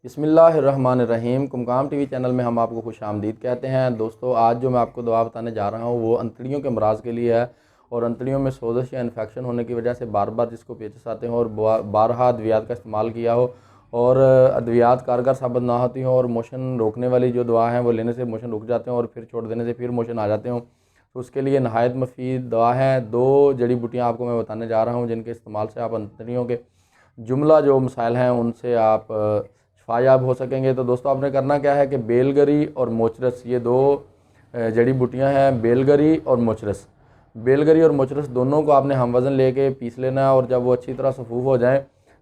बिस्मिल्लाहिर्रहमानिर्रहीम। कुमकाम TV channel में हम आपको खुश आमदीद कहते हैं। दोस्तों, आज जो मैं आपको दवा बताने जा रहा हूँ वो अंतड़ियों के अमराज़ के लिए है। और अंतड़ियों में सोजिश या इन्फेक्शन होने की वजह से बार बार जिसको पेचिश आते हों और बारहा अद्वियात का इस्तेमाल किया हो और अद्वियात कारगर साबित ना होती हों और मोशन रोकने वाली जो दवा है वो लेने से मोशन रुक जाते हैं और फिर छोड़ देने से फिर मोशन आ जाते हों, तो उसके लिए नहायत मुफीद दवा है। दो जड़ी बूटियाँ आपको मैं बताने जा रहा हूँ जिनके इस्तेमाल से आप अंतड़ियों के जुमला जो मसाइल हैं उनसे आप शफायाब हो सकेंगे। तो दोस्तों, आपने करना क्या है कि बेलगरी और मोचरस, ये दो जड़ी बूटियां हैं, बेलगरी और मोचरस। बेलगरी और मोचरस दोनों को आपने हम वज़न लेके पीस लेना है और जब वो अच्छी तरह सफूफ हो जाए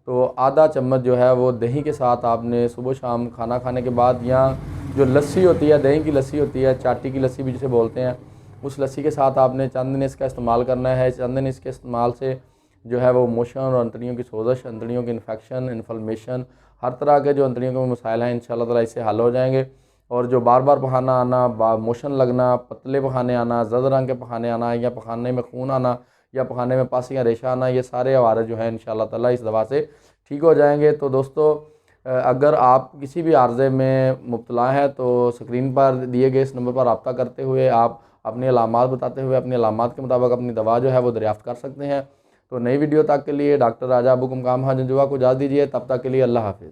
तो आधा चम्मच जो है वो दही के साथ आपने सुबह शाम खाना खाने के बाद, या जो लस्सी होती है, दही की लस्सी होती है, चाटी की लस्सी भी जिसे बोलते हैं, उस लस्सी के साथ आपने चंद दिन इसका इस्तेमाल करना है। चंद दिन इसके इस्तेमाल से जो है वो मोशन और अंतड़ियों की सोजिश, अंतड़ियों की इन्फेक्शन, इन्फ्लेमेशन, हर तरह के जो अंतड़ियों के मसाइल हैं इंशाल्लाह ताला इससे हल हो जाएंगे। और जो बार बार पखाना आना, मोशन लगना, पतले पखाने आना, जर्द रंग के पखाने आना, या पखाने में खून आना, या पखाने में पस या रेशा आना, ये सारे आवारज जो है इंशाल्लाह ताला इस दवा से ठीक हो जाएंगे। तो दोस्तों, अगर आप किसी भी आर्ज़े में मुब्तला हैं तो स्क्रीन पर दिए गए इस नंबर पर रब्ता करते हुए आप अपनी अलामात बताते हुए अपनी अलामात के मुताबिक अपनी दवा जो है वो दरियाफ़्त कर सकते हैं। तो नई वीडियो तक के लिए डॉक्टर राजा अबू कुमकाम हाँ जंजुआ को इजाज़त दीजिए। तब तक के लिए अल्लाह हाफिज़।